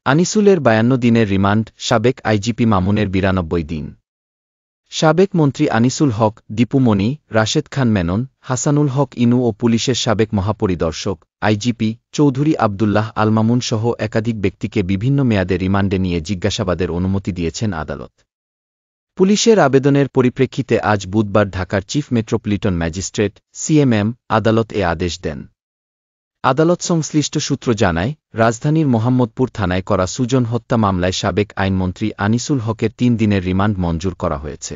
আনিসুলের ৫২ দিনের রিমান্ড, সাবেক আইজিপি মামুনের ৯২ দিন। সাবেক মন্ত্রী আনিসুল হক, দীপু মনি, রাশেদ খান মেনন, হাসানুল হক ইনু ও পুলিশের সাবেক মহাপরিদর্শক, আইজিপি, চৌধুরী আবদুল্লাহ আল মামুন সহ একাধিক ব্যক্তিকে বিভিন্ন মেয়াদে রিমান্ডে নিয়ে জিজ্ঞাসাবাদের অনুমতি দিয়েছেন আদালত। পুলিশের আবেদনের পরিপ্রেক্ষিতে আজ বুধবার ঢাকার চিফ মেট্রোপলিটন ম্যাজিস্ট্রেট সিএমএম আদালত এ আদেশ দেন। আদালত সংশ্লিষ্ট সূত্র জানায়, রাজধানীর মোহাম্মদপুর থানায় করা সুজন হত্যা মামলায় সাবেক আইনমন্ত্রী আনিসুল হকের ৩ দিনের রিমান্ড মঞ্জুর করা হয়েছে।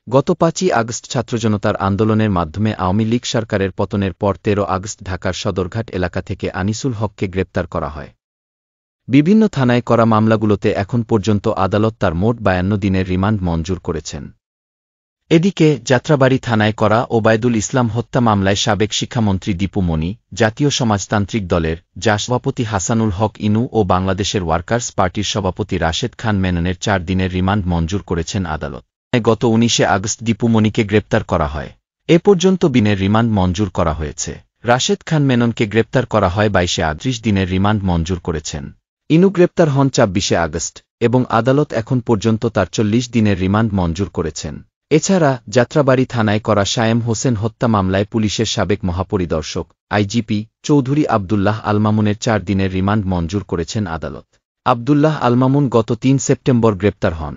গত ৫ই আগস্ট ছাত্রজনতার আন্দোলনের মাধ্যমে আওয়ামী লীগ সরকারের পতনের পর ১৩ আগস্ট ঢাকার সদরঘাট এলাকা থেকে আনিসুল হককে গ্রেপ্তার করা হয়। বিভিন্ন থানায় করা মামলাগুলোতে এখন পর্যন্ত আদালত তার মোট ৫২ দিনের রিমান্ড মঞ্জুর করেছেন। এদিকে যাত্রাবাড়ী থানায় করা ওবায়দুল ইসলাম হত্যা মামলায় সাবেক শিক্ষামন্ত্রী দীপু মনি, জাতীয় সমাজতান্ত্রিক দলের সভাপতি হাসানুল হক ইনু ও বাংলাদেশের ওয়ার্কার্স পার্টির সভাপতি রাশেদ খান মেননের ৪ দিনের রিমান্ড মঞ্জুর করেছেন আদালত। গত ১৯ আগস্ট দীপু মনিকে গ্রেপ্তার করা হয়। এ পর্যন্ত দিনের রিমান্ড মঞ্জুর করা হয়েছে। রাশেদ খান মেননকে গ্রেপ্তার করা হয় ২২ ৩০ দিনের রিমান্ড মঞ্জুর করেছেন। ইনু গ্রেপ্তার হন ২৪ আগস্ট এবং আদালত এখন পর্যন্ত তার ৪০ দিনের রিমান্ড মঞ্জুর করেছেন। এছাড়া যাত্রাবাড়ী থানায় করা শায়েম হোসেন হত্যা মামলায় পুলিশের সাবেক মহাপরিদর্শক, আইজিপি, চৌধুরী আবদুল্লাহ আল মামুনের ৪ দিনের রিমান্ড মঞ্জুর করেছেন আদালত। আবদুল্লাহ আল মামুন গত ৩ সেপ্টেম্বর গ্রেপ্তার হন।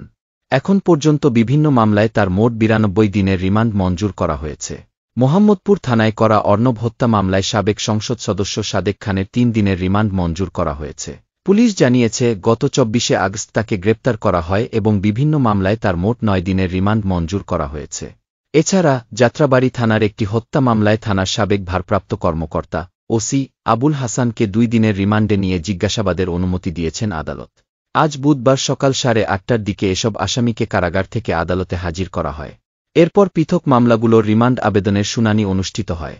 এখন পর্যন্ত বিভিন্ন মামলায় তার মোট ৯২ দিনের রিমান্ড মঞ্জুর করা হয়েছে। মোহাম্মদপুর থানায় করা অর্ণব হত্যা মামলায় সাবেক সংসদ সদস্য সাদেক খানের ৩ দিনের রিমান্ড মঞ্জুর করা হয়েছে। পুলিশ জানিয়েছে, গত ২৪ আগস্ট তাকে গ্রেপ্তার করা হয় এবং বিভিন্ন মামলায় তার মোট ৯ দিনের রিমান্ড মঞ্জুর করা হয়েছে। এছাড়া যাত্রাবাড়ী থানার একটি হত্যা মামলায় থানার সাবেক ভারপ্রাপ্ত কর্মকর্তা ওসি আবুল হাসানকে ২ দিনের রিমান্ডে নিয়ে জিজ্ঞাসাবাদের অনুমতি দিয়েছেন আদালত। আজ বুধবার সকাল ৮:৩০টার দিকে এসব আসামিকে কারাগার থেকে আদালতে হাজির করা হয়। এরপর পৃথক মামলাগুলোর রিমান্ড আবেদনের শুনানি অনুষ্ঠিত হয়।